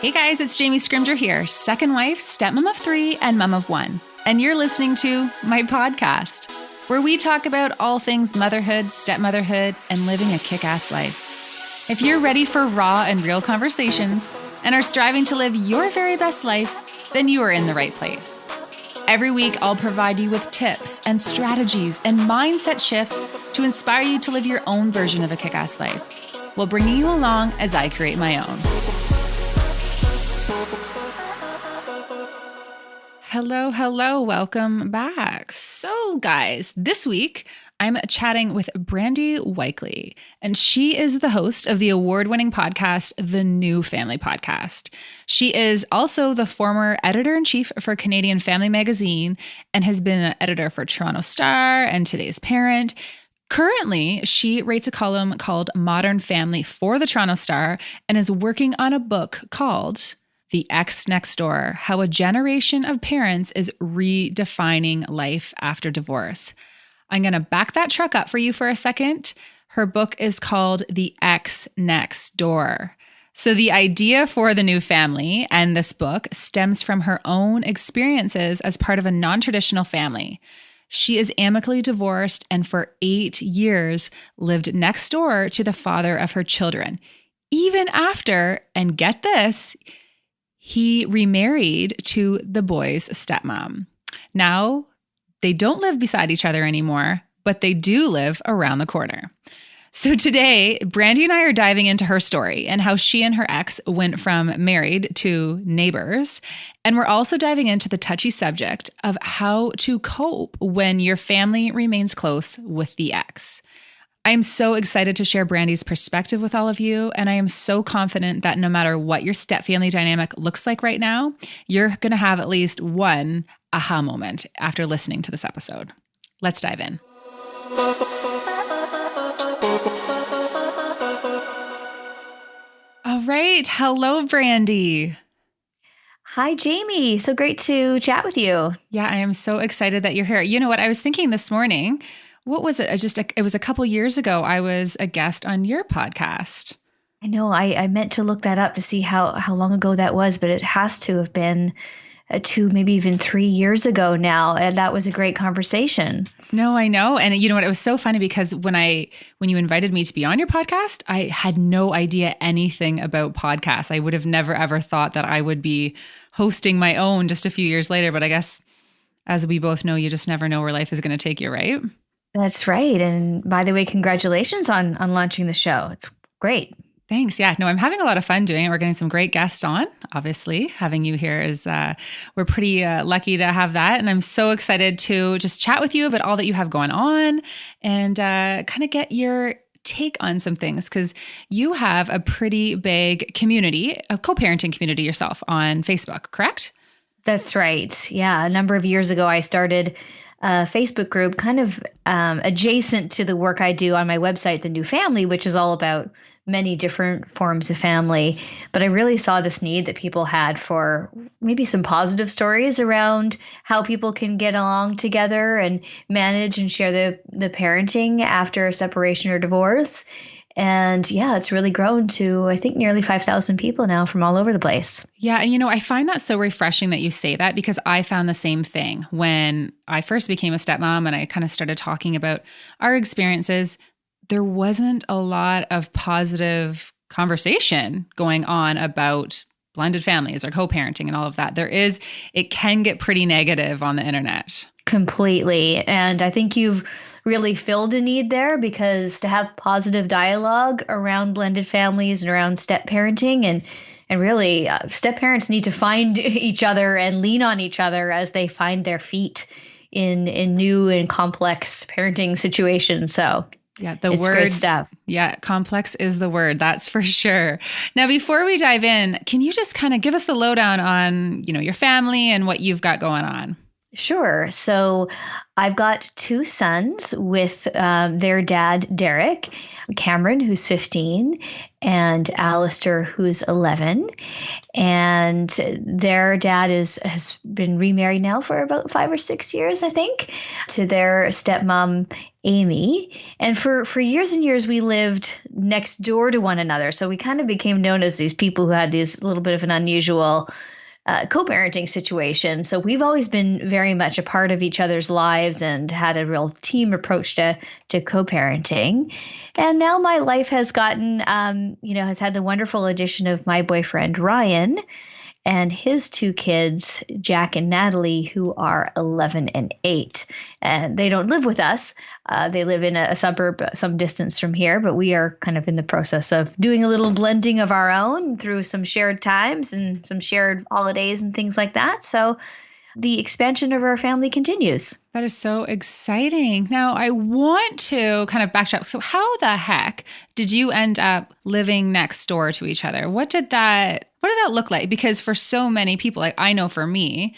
Hey guys, it's Jamie Scrimger here, second wife, stepmom of 3, and mom of 1. And you're listening to my podcast, where we talk about all things motherhood, stepmotherhood, and living a kick-ass life. If you're ready for raw and real conversations and are striving to live your very best life, then you are in the right place. Every week, I'll provide you with tips and strategies and mindset shifts to inspire you to live your own version of a kick-ass life, while bringing you along as I create my own. Hello, welcome back. So guys, this week I'm chatting with Brandie Weikle, and she is the host of the award-winning podcast, The New Family Podcast. She is also the former editor-in-chief for Canadian Family Magazine and has been an editor for Toronto Star and Today's Parent. Currently, she writes a column called Modern Family for the Toronto Star and is working on a book called The Ex Next Door: How a Generation of Parents is Redefining Life After Divorce. I'm going to back that truck up for you for a second. Her book is called The Ex Next Door. So the idea for The New Family and this book stems from her own experiences as part of a non-traditional family. She is amicably divorced and for 8 years lived next door to the father of her children, even after, and get this, he remarried to the boy's stepmom. Now, they don't live beside each other anymore, but they do live around the corner. So today, Brandie and I are diving into her story and how she and her ex went from married to neighbors. And we're also diving into the touchy subject of how to cope when your family remains close with the ex. I'm so excited to share Brandie's perspective with all of you, and I am so confident that no matter what your step-family dynamic looks like right now, you're going to have at least one aha moment after listening to this episode. Let's dive in. All right. Hello, Brandie. Hi, Jamie. So great to chat with you. Yeah, I am so excited that you're here. You know what? I was thinking this morning, what was it? It was a couple years ago. I was a guest on your podcast. I know I meant to look that up to see how long ago that was, but it has to have been 2, maybe even 3 years ago now. And that was a great conversation. No, I know. And you know what? It was so funny because when you invited me to be on your podcast, I had no idea anything about podcasts. I would have never, ever thought that I would be hosting my own just a few years later. But I guess, as we both know, you just never know where life is going to take you, right? That's right. And by the way, congratulations on launching the show. It's great. Thanks. Yeah, no, I'm having a lot of fun doing it. We're getting some great guests on. Obviously, having you here is, we're pretty lucky to have that. And I'm so excited to just chat with you about all that you have going on and kind of get your take on some things, because you have a pretty big community, a co-parenting community yourself on Facebook, correct? That's right. Yeah. A number of years ago, I started a Facebook group kind of adjacent to the work I do on my website, The New Family, which is all about many different forms of family. But I really saw this need that people had for maybe some positive stories around how people can get along together and manage and share the parenting after a separation or divorce. And yeah, it's really grown to, I think, nearly 5,000 people now from all over the place. Yeah. And, you know, I find that so refreshing that you say that, because I found the same thing when I first became a stepmom and I kind of started talking about our experiences. There wasn't a lot of positive conversation going on about blended families or co-parenting and all of that. It can get pretty negative on the internet. Completely. And I think you've really filled a need there, because to have positive dialogue around blended families and around step parenting and really step parents need to find each other and lean on each other as they find their feet in new and complex parenting situations. So yeah, it's great stuff. Yeah, complex is the word. That's for sure. Now, before we dive in, can you just kind of give us the lowdown on, your family and what you've got going on? Sure. So I've got 2 sons with their dad, Derek, Cameron, who's 15, and Alistair, who's 11. And their dad has been remarried now for about 5 or 6 years, I think, to their stepmom, Amy. And for years and years, we lived next door to one another. So we kind of became known as these people who had these little bit of an unusual co-parenting situation. So we've always been very much a part of each other's lives and had a real team approach to co-parenting. And now my life has gotten, has had the wonderful addition of my boyfriend, Ryan, and his two kids, Jack and Natalie, who are 11 and 8. And they don't live with us. They live in a suburb some distance from here, but we are kind of in the process of doing a little blending of our own through some shared times and some shared holidays and things like that. So the expansion of our family continues. That is so exciting. Now, I want to kind of backtrack. So, how the heck did you end up living next door to each other? What did that look like? Because for so many people, like I know for me,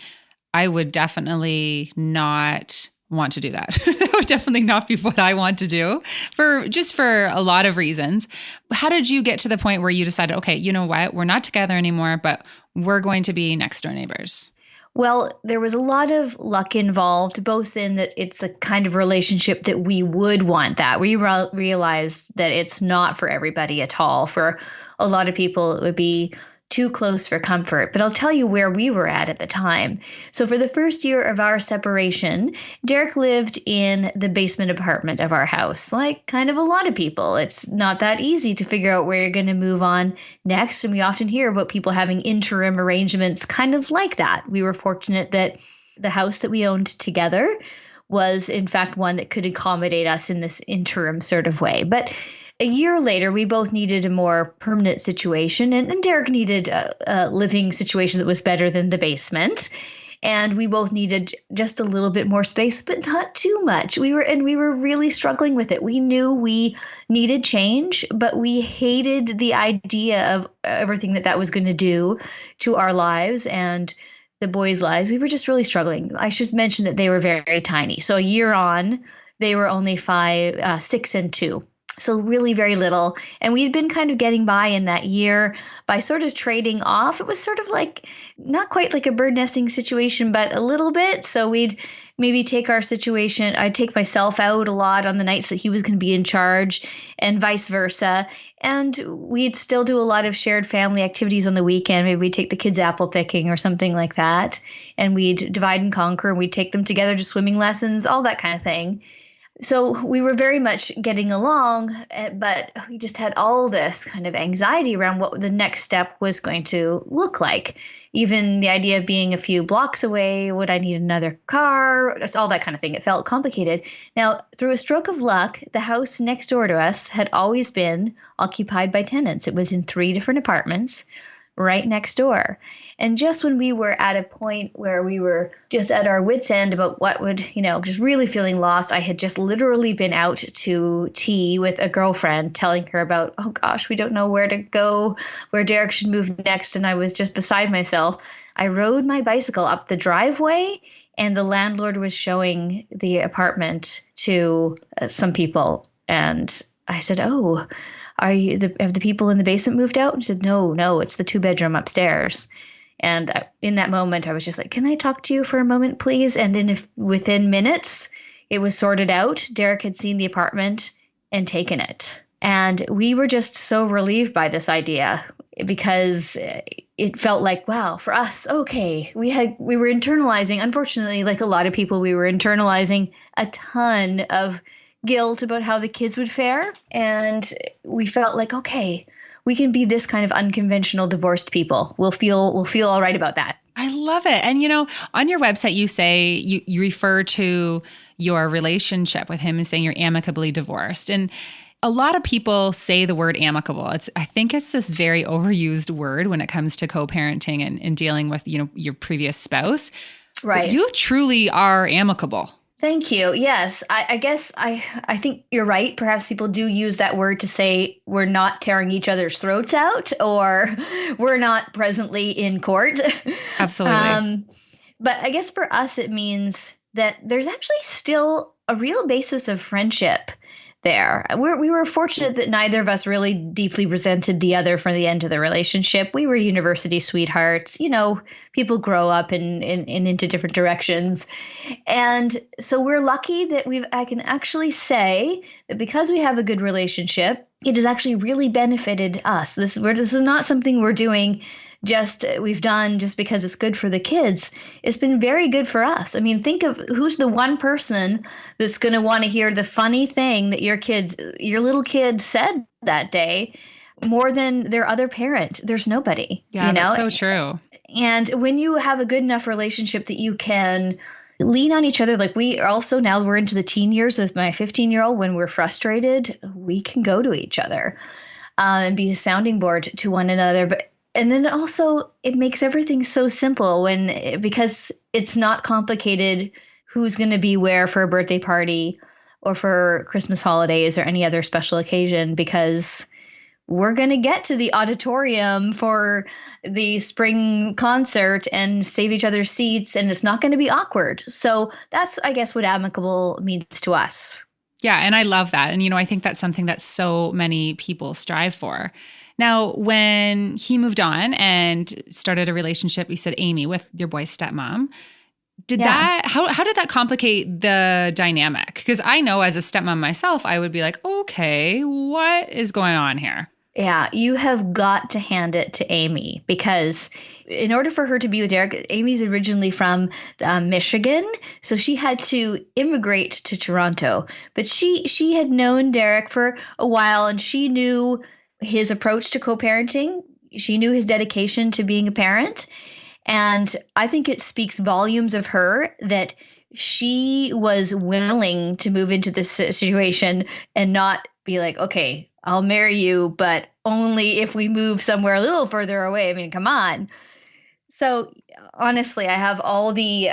I would definitely not want to do that. That would definitely not be what I want to do for a lot of reasons. How did you get to the point where you decided, okay, you know what? We're not together anymore, but we're going to be next door neighbors? Well, there was a lot of luck involved, both in that it's a kind of relationship that we would want that. We realized that it's not for everybody at all. For a lot of people, it would be too close for comfort. But I'll tell you where we were at the time. So for the first year of our separation, Derek lived in the basement apartment of our house, like kind of a lot of people. It's not that easy to figure out where you're going to move on next. And we often hear about people having interim arrangements kind of like that. We were fortunate that the house that we owned together was, in fact, one that could accommodate us in this interim sort of way. But a year later, we both needed a more permanent situation, and Derek needed a living situation that was better than the basement. And we both needed just a little bit more space, but not too much. We were really struggling with it. We knew we needed change, but we hated the idea of everything that was going to do to our lives and the boys' lives. We were just really struggling. I should mention that they were very, very tiny. So a year on, they were only 5, 6, and 2. So really very little. And we had been kind of getting by in that year by sort of trading off. It was sort of like not quite like a bird nesting situation, but a little bit. So we'd maybe take our situation. I'd take myself out a lot on the nights that he was going to be in charge and vice versa. And we'd still do a lot of shared family activities on the weekend. Maybe we'd take the kids apple picking or something like that. And we'd divide and conquer. And we'd take them together to swimming lessons, all that kind of thing. So we were very much getting along, but we just had all this kind of anxiety around what the next step was going to look like. Even the idea of being a few blocks away, would I need another car? It's all that kind of thing. It felt complicated. Now, through a stroke of luck, the house next door to us had always been occupied by tenants. It was in 3 different apartments right next door. And just when we were at a point where we were just at our wits' end about what would, just really feeling lost, I had just literally been out to tea with a girlfriend telling her about, oh gosh, we don't know where to go, where Derek should move next. And I was just beside myself. I rode my bicycle up the driveway and the landlord was showing the apartment to some people. And I said, oh, have the people in the basement moved out? And she said, no, it's the 2-bedroom upstairs. And in that moment, I was just like, can I talk to you for a moment, please? And within minutes, it was sorted out. Derek had seen the apartment and taken it. And we were just so relieved by this idea because it felt like, wow, for us, okay, we were internalizing, unfortunately, like a lot of people, we were internalizing a ton of guilt about how the kids would fare. And we felt like, okay, we can be this kind of unconventional divorced people. We'll feel all right about that. I love it. And, on your website, you say you refer to your relationship with him and saying you're amicably divorced. And a lot of people say the word amicable. I think it's this very overused word when it comes to co-parenting and dealing with, your previous spouse. Right. But you truly are amicable. Thank you. Yes, I guess I think you're right. Perhaps people do use that word to say we're not tearing each other's throats out or we're not presently in court. Absolutely. But I guess for us, it means that there's actually still a real basis of friendship there. We were fortunate that neither of us really deeply resented the other for the end of the relationship. We were university sweethearts. People grow up and into different directions. And so we're lucky that I can actually say that because we have a good relationship, it has actually really benefited us. This is not something we've done just because it's good for the kids. It's been very good for us. I mean, think of who's the one person that's going to want to hear the funny thing that your little kid said that day more than their other parent. There's nobody, Yeah, that's so true. And when you have a good enough relationship that you can lean on each other, like we're into the teen years with my 15-year-old. When we're frustrated, we can go to each other and be a sounding board to one another. And then also it makes everything so simple because it's not complicated who's going to be where for a birthday party or for Christmas holidays or any other special occasion, because we're going to get to the auditorium for the spring concert and save each other's seats, and it's not going to be awkward. So that's, I guess, what amicable means to us. Yeah, and I love that. And, I think that's something that so many people strive for. Now, when he moved on and started a relationship, you said, Amy, with your boy's stepmom, how did that complicate the dynamic? Because I know as a stepmom myself, I would be like, okay, what is going on here? Yeah, you have got to hand it to Amy, because in order for her to be with Derek, Amy's originally from Michigan, so she had to immigrate to Toronto. But she had known Derek for a while, and she knew his approach to co-parenting. She knew his dedication to being a parent. And I think it speaks volumes of her that she was willing to move into this situation and not be like, okay, I'll marry you, but only if we move somewhere a little further away. I mean, come on. So honestly, I have all the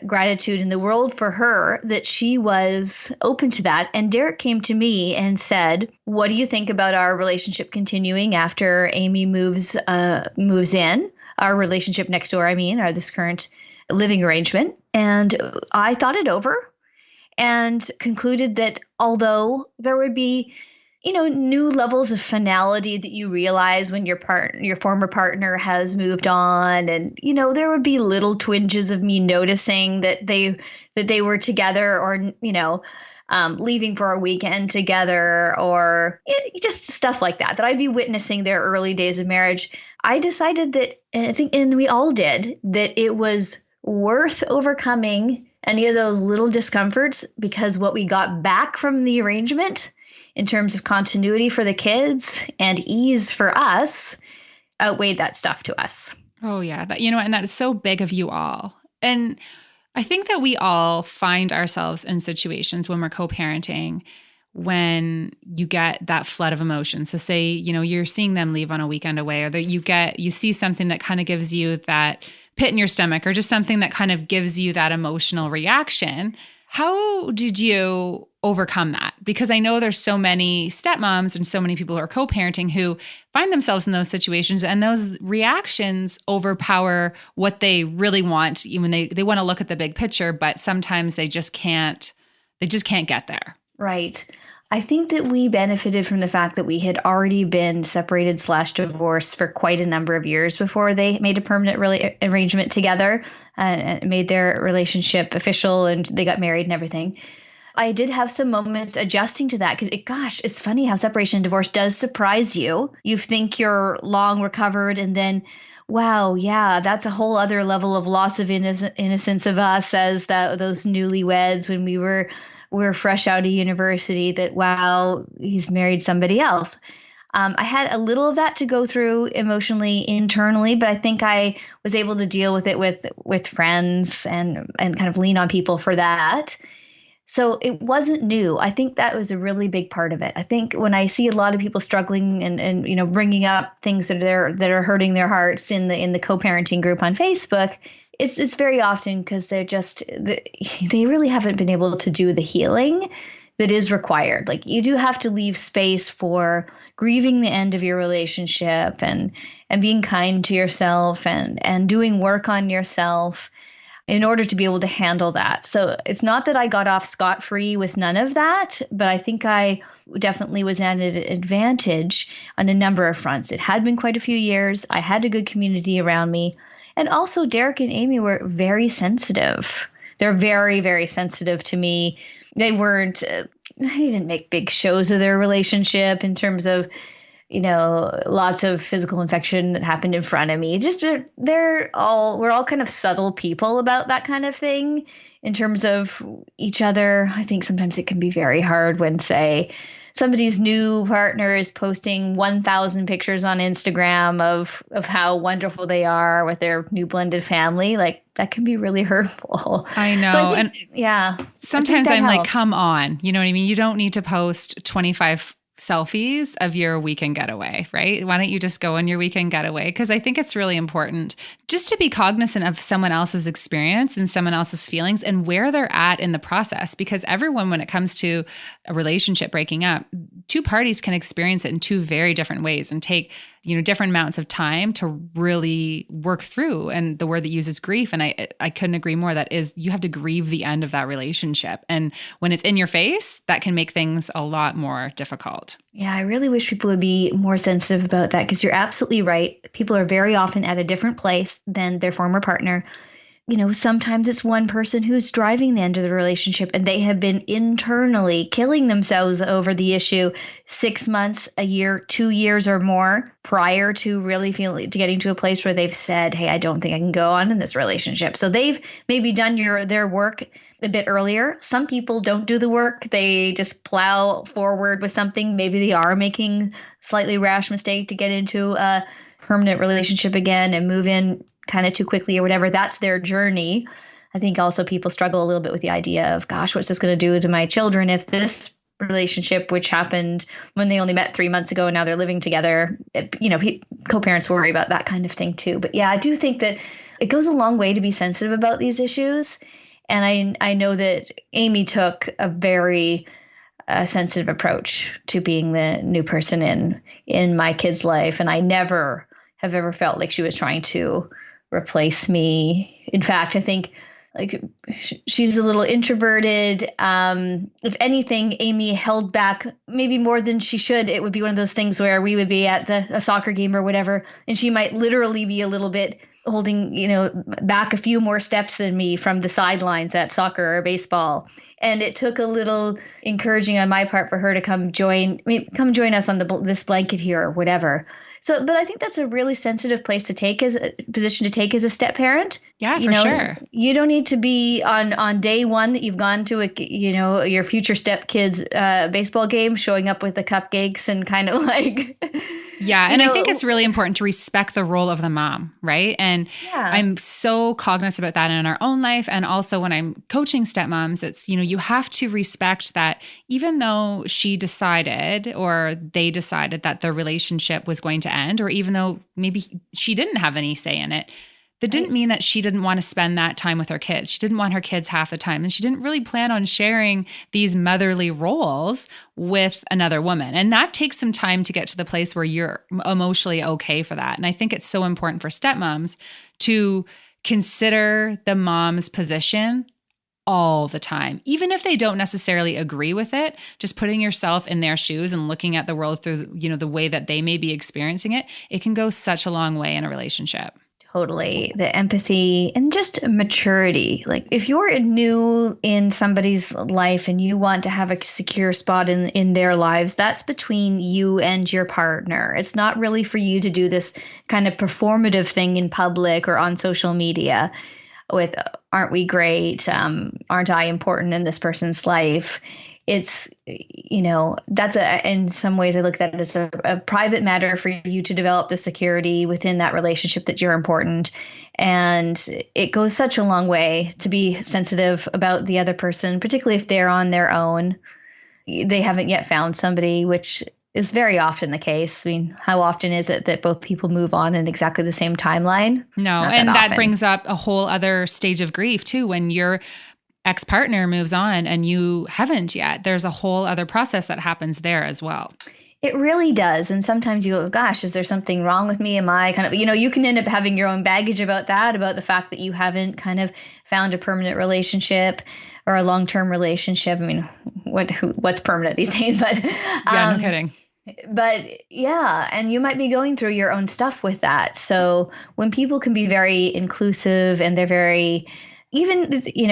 gratitude in the world for her that she was open to that. And Derek came to me and said, what do you think about our relationship continuing after Amy moves in? Our relationship next door, this current living arrangement. And I thought it over and concluded that although there would be new levels of finality that you realize when your former partner has moved on, and there would be little twinges of me noticing that they were together, or leaving for a weekend together, or just stuff like that I'd be witnessing their early days of marriage. I decided that, and we all did, that it was worth overcoming any of those little discomforts, because what we got back from the arrangement in terms of continuity for the kids and ease for us outweighed that stuff to us. Oh yeah. And that is so big of you all. And I think that we all find ourselves in situations when we're co-parenting when you get that flood of emotion. So say, you're seeing them leave on a weekend away, or that you see something that kind of gives you that pit in your stomach, or just something that kind of gives you that emotional reaction. How did you overcome that? Because I know there's so many stepmoms and so many people who are co-parenting who find themselves in those situations, and those reactions overpower what they really want. Even they want to look at the big picture, but sometimes they just can't get there. Right. I think that we benefited from the fact that we had already been separated/divorced for quite a number of years before they made a permanent arrangement together and made their relationship official, and they got married and everything. I did have some moments adjusting to that, because it's funny how separation and divorce does surprise you. You think you're long recovered, and then, wow, yeah, that's a whole other level of loss of innocence of us as those newlyweds when we were fresh out of university, that, wow, he's married somebody else. I had a little of that to go through emotionally internally, but I think I was able to deal with it with friends and kind of lean on people for that. So it wasn't new. I think that was a really big part of it. I think when I see a lot of people struggling and bringing up things that are hurting their hearts in the co-parenting group on Facebook, it's very often because they really haven't been able to do the healing that is required. Like, you do have to leave space for grieving the end of your relationship and being kind to yourself and doing work on yourself. in order to be able to handle that. So it's not that I got off scot-free with none of that, but I think I definitely was at an advantage on a number of fronts. It had been quite a few years. I had a good community around me. And also, Derek and Amy were very sensitive. They're very, very sensitive to me. They weren't, they didn't make big shows of their relationship in terms of, lots of physical infection that happened in front of me. Just we're all kind of subtle people about that kind of thing in terms of each other. I think sometimes it can be very hard when, say, somebody's new partner is posting 1,000 pictures on Instagram of how wonderful they are with their new blended family. Like, that can be really hurtful. I know. So I think, and yeah, sometimes I think I'm that like, helps. come on. You know what I mean? You don't need to post 25 selfies of your weekend getaway, right? Why don't you just go on your weekend getaway? Because I think it's really important just to be cognizant of someone else's experience and someone else's feelings and where they're at in the process. Because everyone, when it comes to a relationship breaking up, two parties can experience it in two very different ways and take different amounts of time to really work through. And the word that uses grief, and I couldn't agree more, that is, you have to grieve the end of that relationship. And when it's in your face, that can make things a lot more difficult. Yeah, I really wish people would be more sensitive about that, because you're absolutely right. People are very often at a different place than their former partner. Sometimes it's one person who's driving the end of the relationship, and they have been internally killing themselves over the issue 6 months, a year, 2 years or more prior to really getting to a place where they've said, hey, I don't think I can go on in this relationship. So they've maybe done their work a bit earlier. Some people don't do the work. They just plow forward with something. Maybe they are making slightly rash mistake to get into a permanent relationship again and move in kind of too quickly or whatever. That's their journey. I think also people struggle a little bit with the idea of, gosh, what's this going to do to my children if this relationship, which happened when they only met 3 months ago and now they're living together, co-parents worry about that kind of thing too. But yeah, I do think that it goes a long way to be sensitive about these issues. And I know that Amy took a very sensitive approach to being the new person in my kid's life. And I never have ever felt like she was trying to replace me. In fact, I think like she's a little introverted. If anything, Amy held back maybe more than she should. It would be one of those things where we would be at a soccer game or whatever, and she might literally be a little bit holding, back a few more steps than me from the sidelines at soccer or baseball. And it took a little encouraging on my part for her to come join us on this blanket here or whatever. So, but I think that's a really sensitive position to take as a step parent. Yeah, for sure. You don't need to be on day one that you've gone to your future step kid's baseball game, showing up with the cupcakes and kind of like. Yeah. And I think it's really important to respect the role of the mom, right? And yeah. I'm so cognizant about that in our own life. And also when I'm coaching stepmoms, it's, you have to respect that even though she decided or they decided that the relationship was going to end, or even though maybe she didn't have any say in it, that didn't mean that she didn't want to spend that time with her kids. She didn't want her kids half the time. And she didn't really plan on sharing these motherly roles with another woman. And that takes some time to get to the place where you're emotionally okay for that. And I think it's so important for stepmoms to consider the mom's position all the time, even if they don't necessarily agree with it. Just putting yourself in their shoes and looking at the world through, the way that they may be experiencing it, it can go such a long way in a relationship. Totally. The empathy and just maturity. Like if you're new in somebody's life and you want to have a secure spot in their lives, that's between you and your partner. It's not really for you to do this kind of performative thing in public or on social media with, aren't we great? Aren't I important in this person's life? It's, that's in some ways I look at it as a private matter for you to develop the security within that relationship that you're important. And it goes such a long way to be sensitive about the other person, particularly if they're on their own. They haven't yet found somebody, which is very often the case. I mean, how often is it that both people move on in exactly the same timeline? No. Not And that often. brings up a whole other stage of grief too. When your ex-partner moves on and you haven't yet, there's a whole other process that happens there as well. It really does. And sometimes you go, gosh, is there something wrong with me? Am I kind of, you can end up having your own baggage about that, about the fact that you haven't kind of found a permanent relationship or a long-term relationship. I mean, what's permanent these days? Yeah, no kidding. But yeah, and you might be going through your own stuff with that. So when people can be very inclusive and they're very even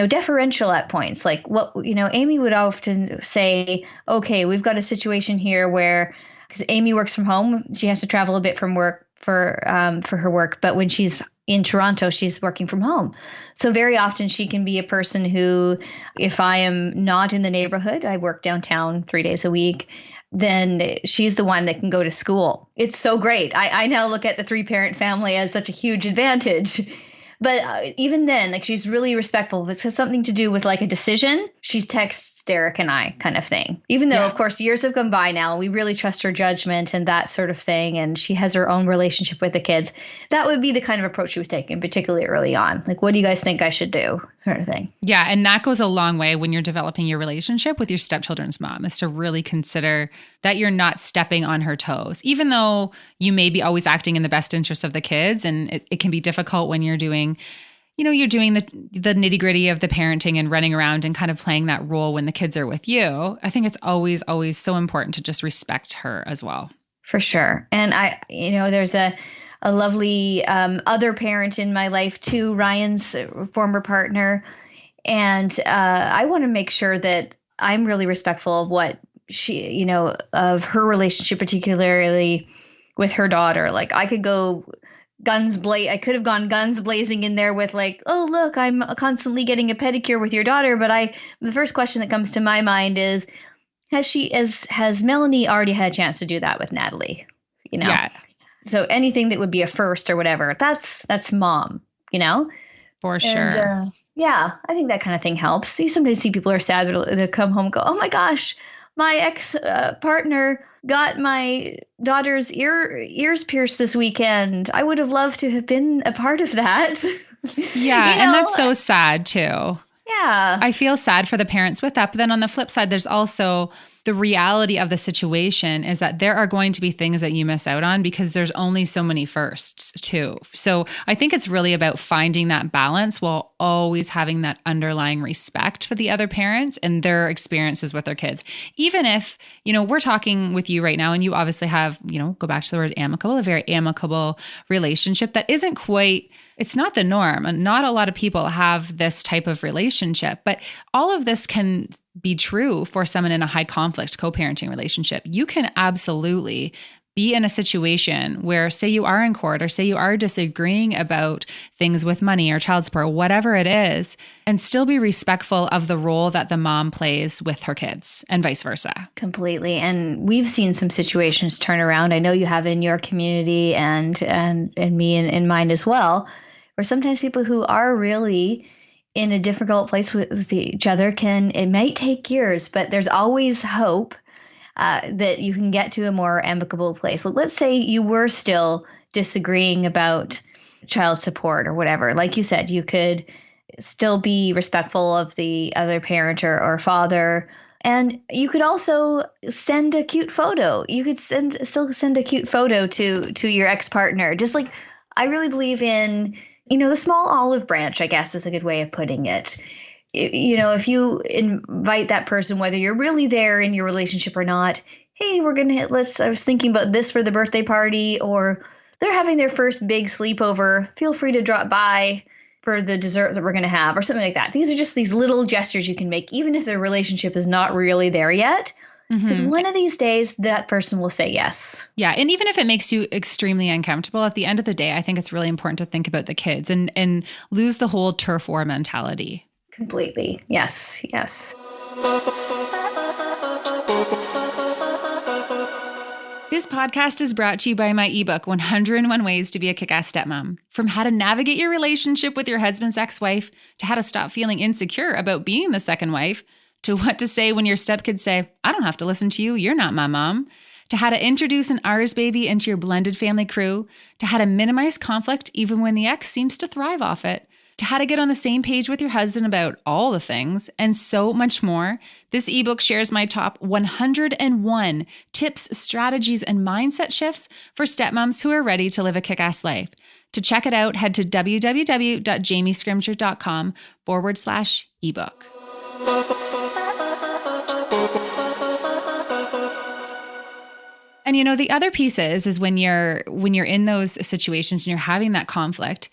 deferential at points, like what Amy would often say, okay, we've got a situation here where, because Amy works from home, she has to travel a bit from work for her work, but when she's in Toronto, she's working from home. So very often she can be a person who, if I am not in the neighborhood, I work downtown 3 days a week, then she's the one that can go to school. It's so great. I now look at the 3-parent family as such a huge advantage. But even then, like, she's really respectful. If it has something to do with like a decision, she texts Derek and I, kind of thing. Even though, of course, years have gone by now, we really trust her judgment and that sort of thing. And she has her own relationship with the kids. That would be the kind of approach she was taking, particularly early on. Like, what do you guys think I should do? Sort of thing. Yeah. And that goes a long way when you're developing your relationship with your stepchildren's mom, is to really consider that you're not stepping on her toes, even though you may be always acting in the best interest of the kids. And it can be difficult when you're doing the nitty gritty of the parenting and running around and kind of playing that role when the kids are with you. I think it's always, always so important to just respect her as well. For sure. And there's a lovely other parent in my life too, Ryan's former partner. And I want to make sure that I'm really respectful of what she, of her relationship, particularly with her daughter. Like, I could go I could have gone guns blazing in there with like, oh, look, I'm constantly getting a pedicure with your daughter. But the first question that comes to my mind is, has Melanie already had a chance to do that with Natalie? Yeah. So anything that would be a first or whatever, that's mom, For sure. And, yeah, I think that kind of thing helps. You sometimes see people are sad, but they come home and go, oh my gosh, my ex partner got my daughter's ears pierced this weekend. I would have loved to have been a part of that. Yeah. And that's so sad too. Yeah. I feel sad for the parents with that. But then on the flip side, there's also the reality of the situation is that there are going to be things that you miss out on because there's only so many firsts too. So I think it's really about finding that balance while always having that underlying respect for the other parents and their experiences with their kids. Even if, we're talking with you right now and you obviously have, go back to the word amicable, a very amicable relationship that isn't quite, it's not the norm. And not a lot of people have this type of relationship, but all of this can be true for someone in a high conflict co-parenting relationship. You can absolutely be in a situation where, say you are in court or say you are disagreeing about things with money or child support, whatever it is, and still be respectful of the role that the mom plays with her kids and vice versa. Completely. And we've seen some situations turn around. I know you have in your community and me in mine as well, where sometimes people who are really in a difficult place with each other it might take years, but there's always hope that you can get to a more amicable place. Like, let's say you were still disagreeing about child support or whatever. Like you said, you could still be respectful of the other parent or father. And you could also send a cute photo. You could still send a cute photo to your ex-partner. Just like, I really believe in the small olive branch, I guess, is a good way of putting it. If you invite that person, whether you're really there in your relationship or not, hey, I was thinking about this for the birthday party, or they're having their first big sleepover. Feel free to drop by for the dessert that we're going to have, or something like that. These are just these little gestures you can make, even if their relationship is not really there yet. Because one of these days, that person will say yes. Yeah. And even if it makes you extremely uncomfortable, at the end of the day, I think it's really important to think about the kids and lose the whole turf war mentality. Completely. Yes. Yes. This podcast is brought to you by my ebook, 101 Ways to be a Kick-Ass Stepmom. From how to navigate your relationship with your husband's ex-wife, to how to stop feeling insecure about being the second wife, to what to say when your stepkids say, I don't have to listen to you, you're not my mom, to how to introduce an ours baby into your blended family crew, to how to minimize conflict even when the ex seems to thrive off it, to how to get on the same page with your husband about all the things, and so much more. This ebook shares my top 101 tips, strategies, and mindset shifts for stepmoms who are ready to live a kick-ass life. To check it out, head to www.jamiescrimger.com/ebook. And the other piece is when you're in those situations and you're having that conflict,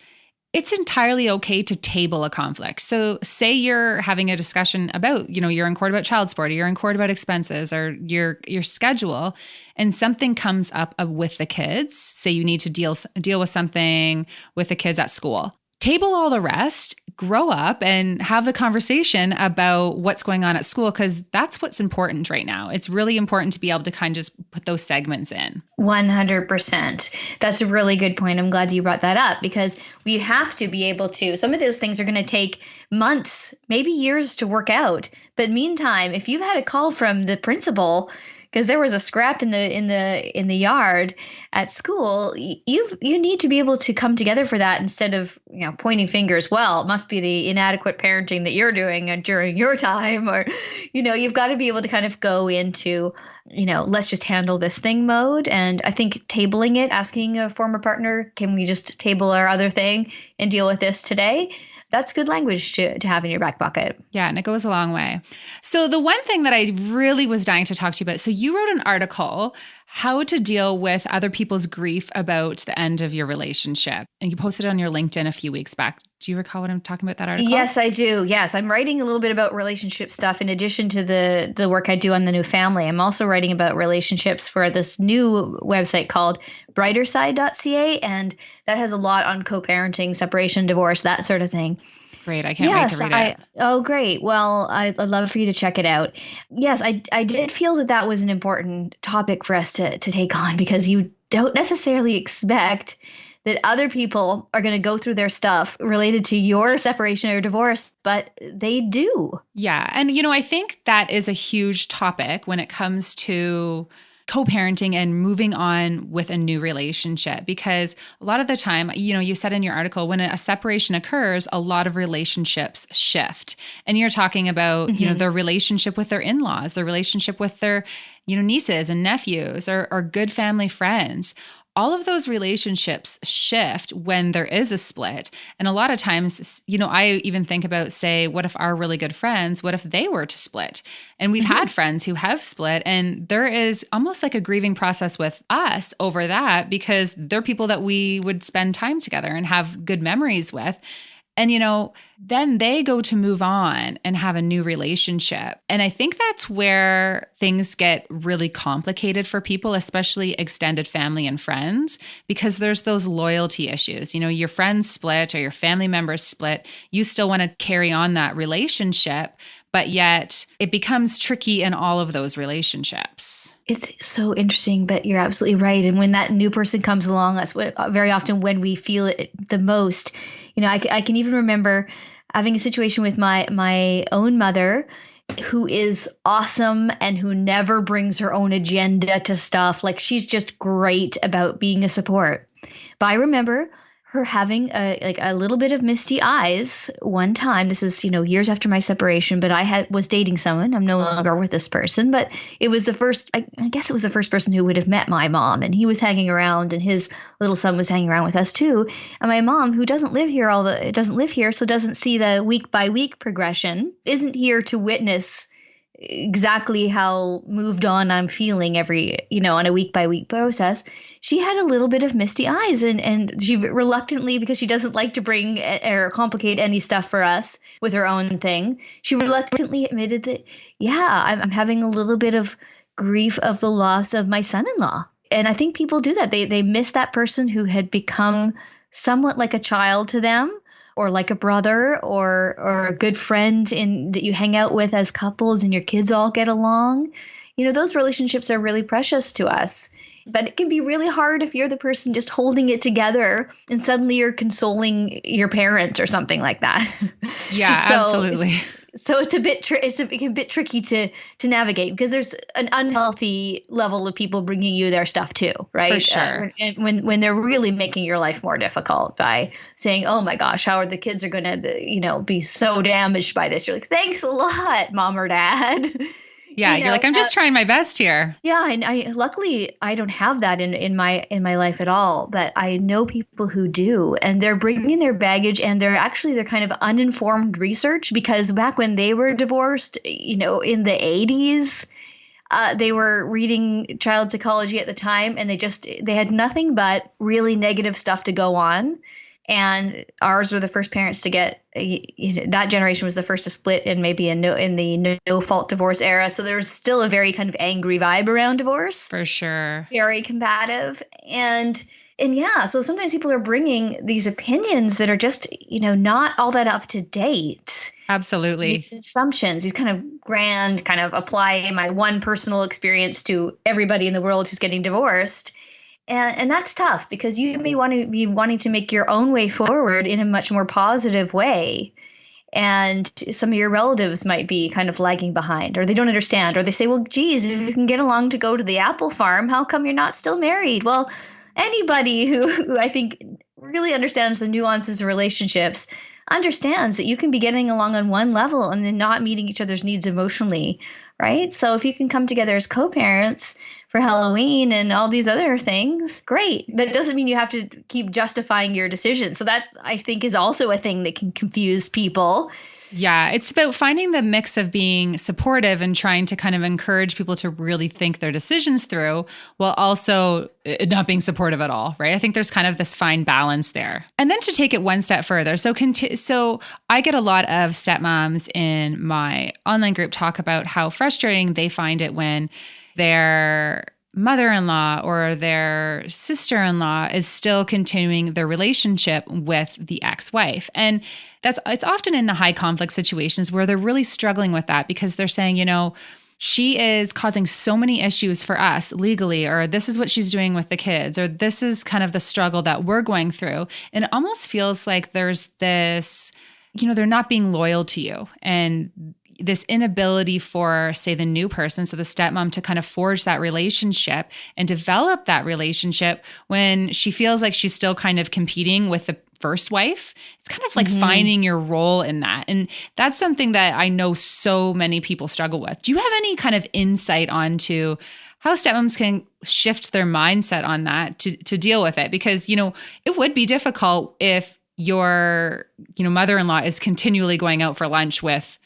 it's entirely okay to table a conflict. So say you're having a discussion about, you're in court about child support, or you're in court about expenses, or your schedule, and something comes up with the kids. Say you need to deal with something with the kids at school. Table all the rest, grow up, and have the conversation about what's going on at school, because that's what's important right now. It's really important to be able to kind of just put those segments in. 100%. That's a really good point. I'm glad you brought that up, because we have to be able to, some of those things are going to take months, maybe years to work out. But meantime, if you've had a call from the principal because there was a scrap in the yard at school, you need to be able to come together for that, instead of pointing fingers. Well, it must be the inadequate parenting that you're doing during your time, or you've got to be able to kind of go into let's just handle this thing mode. And I think tabling it, asking a former partner, can we just table our other thing and deal with this today? That's good language to have in your back pocket. Yeah, and it goes a long way. So the one thing that I really was dying to talk to you about, so you wrote an article, how to deal with other people's grief about the end of your relationship. And you posted it on your LinkedIn a few weeks back. Do you recall what I'm talking about, that article? Yes, I do. Yes, I'm writing a little bit about relationship stuff in addition to the work I do on the new family. I'm also writing about relationships for this new website called brighterside.ca, and that has a lot on co-parenting, separation, divorce, that sort of thing. Great. I can't wait to read it. Oh, great. Well, I'd love for you to check it out. Yes, I did feel that was an important topic for us to take on, because you don't necessarily expect that other people are going to go through their stuff related to your separation or divorce, but they do. Yeah. And, I think that is a huge topic when it comes to co-parenting and moving on with a new relationship, because a lot of the time, you said in your article, when a separation occurs, a lot of relationships shift. And you're talking about, their relationship with their in-laws, their relationship with their, nieces and nephews, or good family friends. All of those relationships shift when there is a split. And a lot of times, I even think about, say, what if our really good friends, what if they were to split? And we've had friends who have split, and there is almost like a grieving process with us over that, because they're people that we would spend time together and have good memories with. And, then they go to move on and have a new relationship. And I think that's where things get really complicated for people, especially extended family and friends, because there's those loyalty issues. Your friends split or your family members split. You still want to carry on that relationship, but yet it becomes tricky in all of those relationships. It's so interesting, but you're absolutely right. And when that new person comes along, that's what very often when we feel it the most. I can even remember having a situation with my own mother, who is awesome and who never brings her own agenda to stuff. Like, she's just great about being a support. But I remember her having a little bit of misty eyes one time. This is, years after my separation, but I was dating someone. I'm no longer with this person, but it was the first, I guess it was the first person who would have met my mom, and he was hanging around, and his little son was hanging around with us too. And my mom, who doesn't live here, so doesn't see the week by week progression, isn't here to witness exactly how moved on I'm feeling on a week by week process. She had a little bit of misty eyes, and she reluctantly, because she doesn't like to bring or complicate any stuff for us with her own thing, she reluctantly admitted that, I'm having a little bit of grief of the loss of my son-in-law. And I think people do that. They miss that person who had become somewhat like a child to them, or like a brother, or a good friend that you hang out with as couples, and your kids all get along. Those relationships are really precious to us. But it can be really hard if you're the person just holding it together, and suddenly you're consoling your parent or something like that. Yeah, absolutely. So it's a bit a bit tricky to navigate because there's an unhealthy level of people bringing you their stuff too, For right? sure. When they're really making your life more difficult by saying, "Oh my gosh, how are the kids are going to be so damaged by this?" You're like, "Thanks a lot, mom or dad." Yeah. You're like, I'm That just trying my best here. yeah, and I luckily I don't have that in my life at all, but I know people who do, and they're bringing their baggage, and they're kind of uninformed research because back when they were divorced, in the 80s, they were reading child psychology at the time, and they had nothing but really negative stuff to go on. And ours were the first parents to get that generation was the first to split and maybe in the no fault divorce era. So there was still a very kind of angry vibe around divorce, For sure. very combative. And yeah, so sometimes people are bringing these opinions that are just, not all that up to date. Absolutely. These assumptions, these kind of grand, kind of apply my one personal experience to everybody in the world who's getting divorced. And that's tough because you may want to be wanting to make your own way forward in a much more positive way. And some of your relatives might be kind of lagging behind, or they don't understand, or they say, well, geez, if you can get along to go to the apple farm, how come you're not still married? Well, anybody who I think really understands the nuances of relationships understands that you can be getting along on one level and then not meeting each other's needs emotionally, right? So if you can come together as co-parents for Halloween and all these other things, great. That doesn't mean you have to keep justifying your decision. So that I think is also a thing that can confuse people. Yeah, it's about finding the mix of being supportive and trying to kind of encourage people to really think their decisions through while also not being supportive at all, right? I think there's kind of this fine balance there. And then to take it one step further, so I get a lot of stepmoms in my online group talk about how frustrating they find it when their mother-in-law or their sister-in-law is still continuing their relationship with the ex-wife. And it's often in the high conflict situations where they're really struggling with that because they're saying, she is causing so many issues for us legally, or this is what she's doing with the kids, or this is kind of the struggle that we're going through. And it almost feels like there's this, they're not being loyal to you. And this inability for, say, the new person, so the stepmom, to kind of forge that relationship and develop that relationship when she feels like she's still kind of competing with the first wife. It's kind of like finding your role in that. And that's something that I know so many people struggle with. Do you have any kind of insight onto how stepmoms can shift their mindset on that to deal with it? Because, it would be difficult if your, mother-in-law is continually going out for lunch with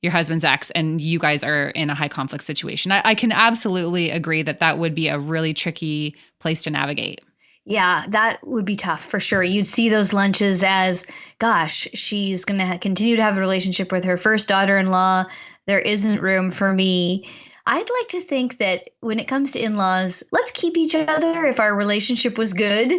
your husband's ex and you guys are in a high conflict situation. I can absolutely agree that would be a really tricky place to navigate. Yeah, that would be tough for sure. You'd see those lunches as, gosh, she's going to continue to have a relationship with her first daughter-in-law. There isn't room for me. I'd like to think that when it comes to in-laws, let's keep each other if our relationship was good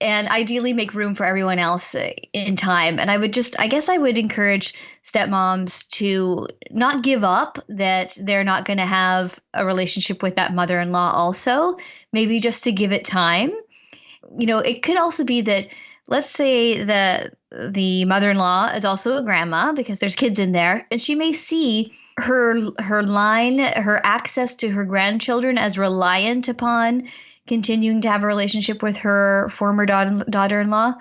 and ideally make room for everyone else in time. And I guess I would encourage stepmoms to not give up that they're not going to have a relationship with that mother-in-law also, maybe just to give it time. It could also be that, let's say that the mother-in-law is also a grandma because there's kids in there, and she may see her access to her grandchildren as reliant upon continuing to have a relationship with her former daughter-in-law.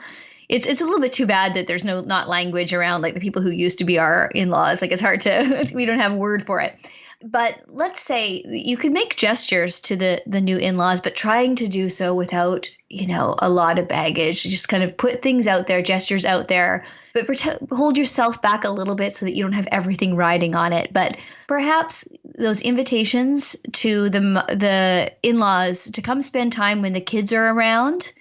It's a little bit too bad that there's not language around like the people who used to be our in-laws. Like it's hard to we don't have a word for it. But let's say you could make gestures to the new in-laws, but trying to do so without, a lot of baggage. Just kind of put things out there, gestures out there, but hold yourself back a little bit so that you don't have everything riding on it. But perhaps those invitations to the in-laws to come spend time when the kids are around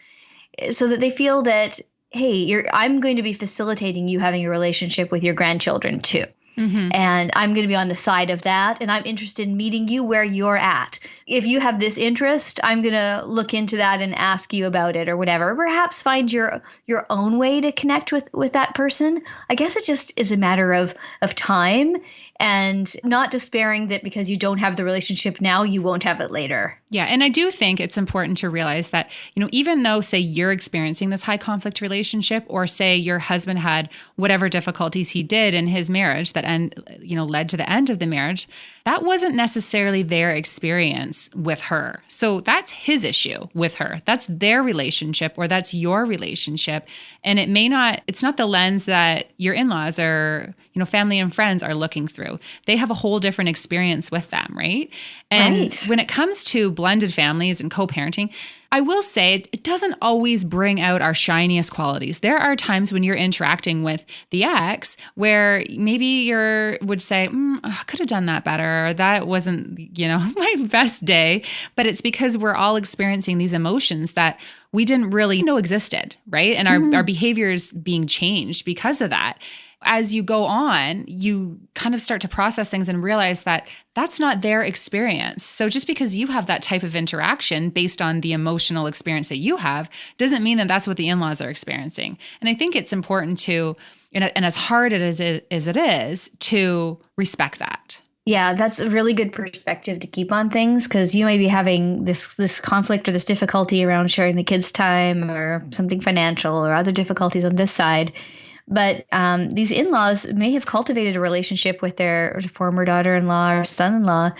so that they feel that, hey, I'm going to be facilitating you having a relationship with your grandchildren too. Mm-hmm. And I'm going to be on the side of that. And I'm interested in meeting you where you're at. If you have this interest, I'm going to look into that and ask you about it or whatever. Perhaps find your own way to connect with that person. I guess it just is a matter of time and not despairing that because you don't have the relationship now, you won't have it later. Yeah. And I do think it's important to realize that, even though, say, you're experiencing this high conflict relationship, or say your husband had whatever difficulties he did in his marriage led to the end of the marriage, that wasn't necessarily their experience with her. So that's his issue with her. That's their relationship, or that's your relationship. And it's not the lens that your in-laws or, family and friends are looking through. They have a whole different experience with them, right? And Right. when it comes to blended families and co-parenting, I will say it doesn't always bring out our shiniest qualities. There are times when you're interacting with the ex where maybe you would say, I could have done that better. Or that wasn't, my best day. But it's because we're all experiencing these emotions that we didn't really know existed, right? And our behaviors being changed because of that. As you go on, you kind of start to process things and realize that that's not their experience. So just because you have that type of interaction based on the emotional experience that you have doesn't mean that that's what the in-laws are experiencing. And I think it's important to, and as hard as it is, to respect that. Yeah, that's a really good perspective to keep on things, because you may be having this conflict or this difficulty around sharing the kids' time or something financial or other difficulties on this side. But these in-laws may have cultivated a relationship with their former daughter-in-law or son-in-law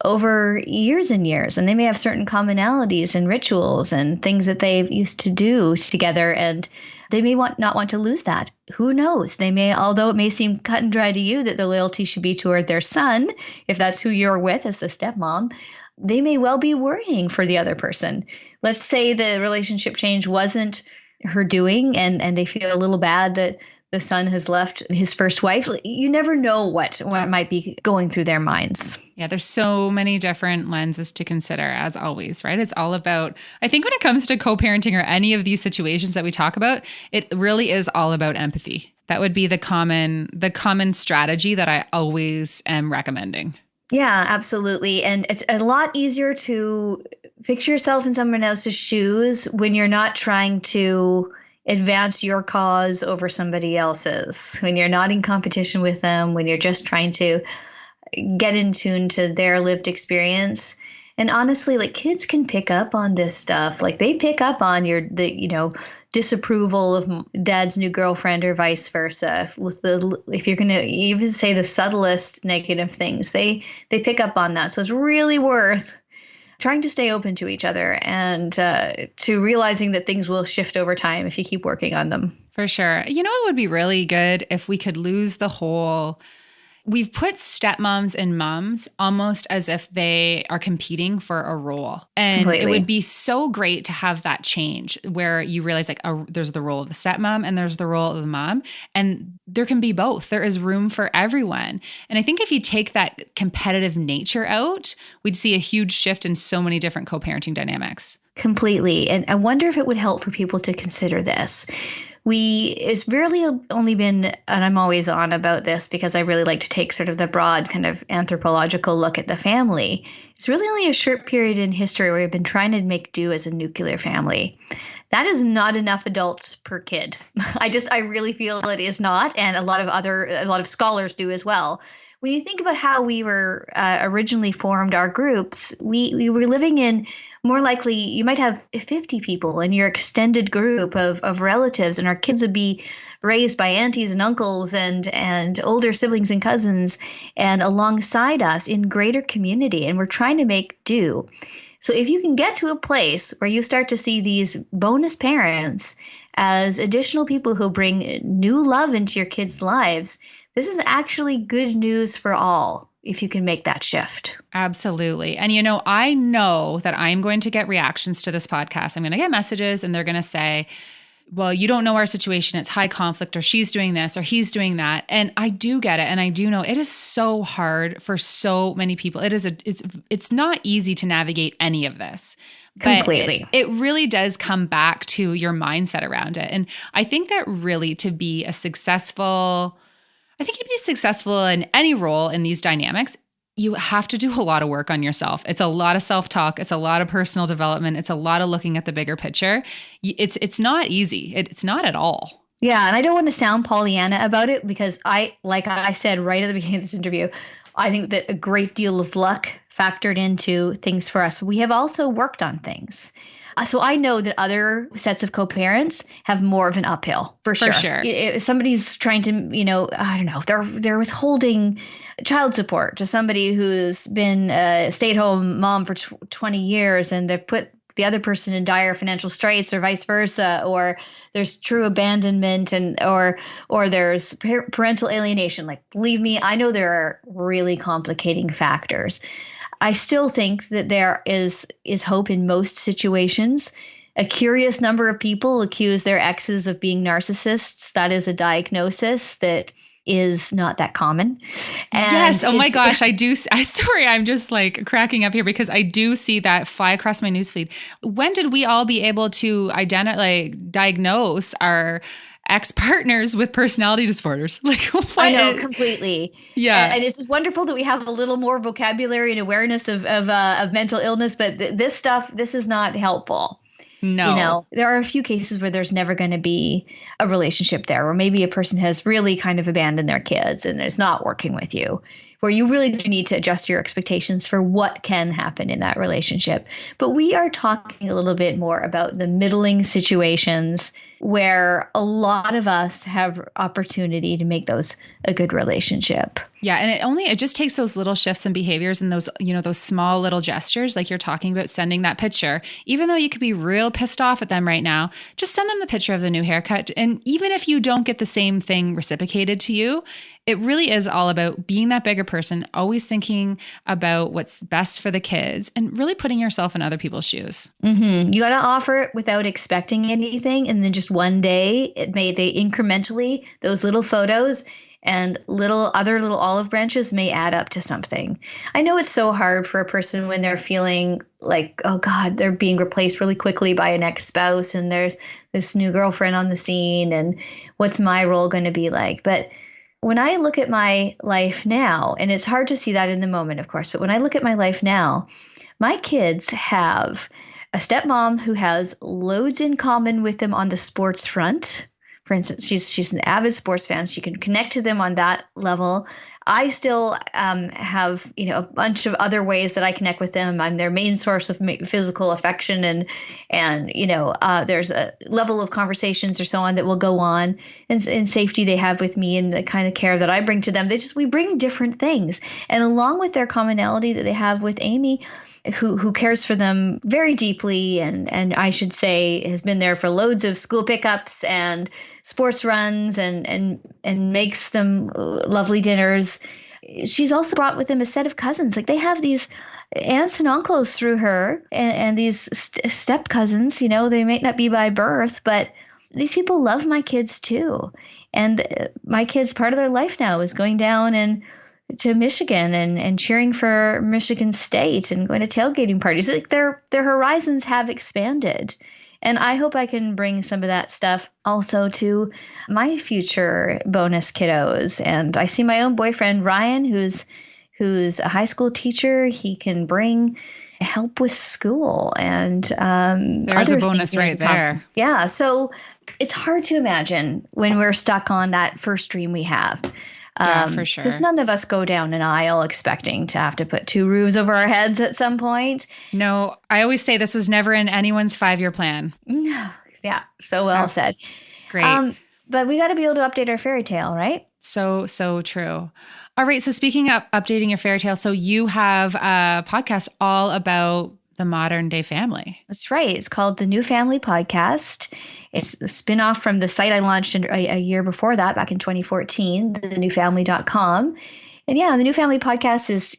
over years and years, and they may have certain commonalities and rituals and things that they've used to do together, and they may not want to lose that. Who knows? They may, although it may seem cut and dry to you that the loyalty should be toward their son, if that's who you're with as the stepmom, they may well be worrying for the other person. Let's say the relationship change wasn't her doing, and they feel a little bad that the son has left his first wife. You never know what might be going through their minds. Yeah, there's so many different lenses to consider, as always, right? It's all about, I think when it comes to co-parenting or any of these situations that we talk about, it really is all about empathy. That would be the common strategy that I always am recommending. Yeah, absolutely. And it's a lot easier to picture yourself in someone else's shoes when you're not trying to advance your cause over somebody else's, when you're not in competition with them, when you're just trying to get in tune to their lived experience. And honestly, like, kids can pick up on this stuff. Like, they pick up on the disapproval of dad's new girlfriend or vice versa. If you're going to even say the subtlest negative things, they pick up on that. So it's really worth trying to stay open to each other and to realizing that things will shift over time if you keep working on them. For sure. It would be really good if we could lose the whole. We've put stepmoms and moms almost as if they are competing for a role. And Completely. It would be so great to have that change where you realize there's the role of the stepmom and there's the role of the mom. And there can be both. There is room for everyone. And I think if you take that competitive nature out, we'd see a huge shift in so many different co-parenting dynamics. Completely. And I wonder if it would help for people to consider this. It's really only been, and I'm always on about this because I really like to take sort of the broad kind of anthropological look at the family. It's really only a short period in history where we've been trying to make do as a nuclear family. That is not enough adults per kid. I really feel it is not. And a lot of scholars do as well. When you think about how we were originally formed our groups, we were living in, more likely, you might have 50 people in your extended group of relatives, and our kids would be raised by aunties and uncles and older siblings and cousins and alongside us in greater community, and we're trying to make do. So if you can get to a place where you start to see these bonus parents as additional people who bring new love into your kids' lives, this is actually good news for all if you can make that shift. Absolutely. And I know that I'm going to get reactions to this podcast. I'm going to get messages and they're going to say, well, you don't know our situation. It's high conflict, or she's doing this or he's doing that. And I do get it. And I do know it is so hard for so many people. It's not easy to navigate any of this. Completely. But it really does come back to your mindset around it. And I think that really to be successful in any role in these dynamics, you have to do a lot of work on yourself. It's a lot of self-talk. It's a lot of personal development. It's a lot of looking at the bigger picture. It's not easy. It's not at all. Yeah. And I don't want to sound Pollyanna about it because like I said right at the beginning of this interview, I think that a great deal of luck factored into things for us. We have also worked on things. So I know that other sets of co-parents have more of an uphill for For sure. sure. If somebody's trying to, I don't know, they're withholding child support to somebody who's been a stay-at-home mom for 20 years and they've put the other person in dire financial straits, or vice versa, or there's true abandonment, or there's parental alienation. Like, believe me, I know there are really complicating factors. I still think that there is hope in most situations. A curious number of people accuse their exes of being narcissists. That is a diagnosis that is not that common. Yes. And Oh my gosh. I do. Sorry. I'm just like cracking up here because I do see that fly across my newsfeed. When did we all be able to diagnose our ex-partners with personality disorders? Like, what I know completely. Yeah. And it's just wonderful that we have a little more vocabulary and awareness of mental illness, but this stuff, this is not helpful. No. There are a few cases where there's never going to be a relationship there, or maybe a person has really kind of abandoned their kids and is not working with you, where you really do need to adjust your expectations for what can happen in that relationship. But we are talking a little bit more about the middling situations where a lot of us have opportunity to make those a good relationship. Yeah. And it just takes those little shifts in behaviors and those small little gestures, like you're talking about sending that picture, even though you could be real pissed off at them right now, just send them the picture of the new haircut. And even if you don't get the same thing reciprocated to you, it really is all about being that bigger person, always thinking about what's best for the kids and really putting yourself in other people's shoes. Mm-hmm. You got to offer it without expecting anything. And then just one day, they incrementally, those little photos and little olive branches may add up to something. I know it's so hard for a person when they're feeling like, oh God, they're being replaced really quickly by an ex-spouse and there's this new girlfriend on the scene and what's my role going to be like? But when I look at my life now, and it's hard to see that in the moment, of course, but when I look at my life now, my kids have a stepmom who has loads in common with them on the sports front. For instance, she's an avid sports fan. She can connect to them on that level. I still have a bunch of other ways that I connect with them. I'm their main source of physical affection, and there's a level of conversations or so on that will go on, and safety they have with me, and the kind of care that I bring to them. We bring different things, and along with their commonality that they have with Amy, who cares for them very deeply, and I should say has been there for loads of school pickups and sports runs and makes them lovely dinners. She's also brought with them a set of cousins. Like, they have these aunts and uncles through her, and these step cousins. They may not be by birth, but these people love my kids too. And my kids, part of their life now is going down and to Michigan and cheering for Michigan State and going to tailgating parties. Like, their horizons have expanded. And I hope I can bring some of that stuff also to my future bonus kiddos. And I see my own boyfriend, Ryan, who's a high school teacher. He can bring help with school and there's a bonus right there. Yeah. So it's hard to imagine when we're stuck on that first dream we have. Yeah, for sure. Because none of us go down an aisle expecting to have to put two roofs over our heads at some point. No, I always say this was never in anyone's 5-year plan. Yeah, so well said. Great. But we got to be able to update our fairy tale, right? So true. All right. So speaking of updating your fairy tale, so you have a podcast all about the modern day family. That's right. It's called The New Family Podcast. It's a spinoff from the site I launched a year before that, back in 2014, thenewfamily.com. And yeah, the New Family Podcast is,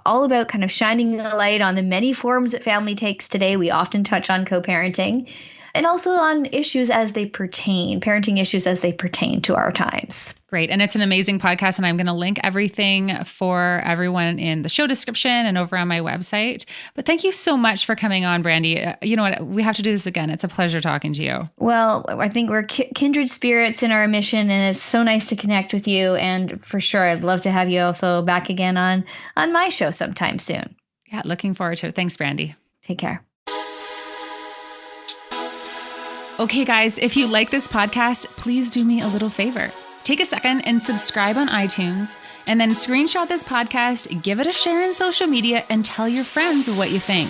all about kind of shining a light on the many forms that family takes today. We often touch on co-parenting and also on parenting issues as they pertain to our times. Great. And it's an amazing podcast. And I'm going to link everything for everyone in the show description and over on my website. But thank you so much for coming on, Brandie. You know what? We have to do this again. It's a pleasure talking to you. Well, I think we're kindred spirits in our mission, and it's so nice to connect with you. And for sure, I'd love to have you also back again on my show sometime soon. Yeah, looking forward to it. Thanks, Brandie. Take care. Okay, guys, if you like this podcast, please do me a little favor. Take a second and subscribe on iTunes, and then screenshot this podcast, give it a share in social media, and tell your friends what you think.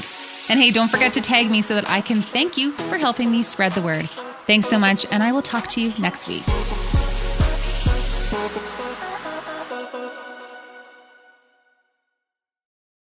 And hey, don't forget to tag me so that I can thank you for helping me spread the word. Thanks so much, and I will talk to you next week.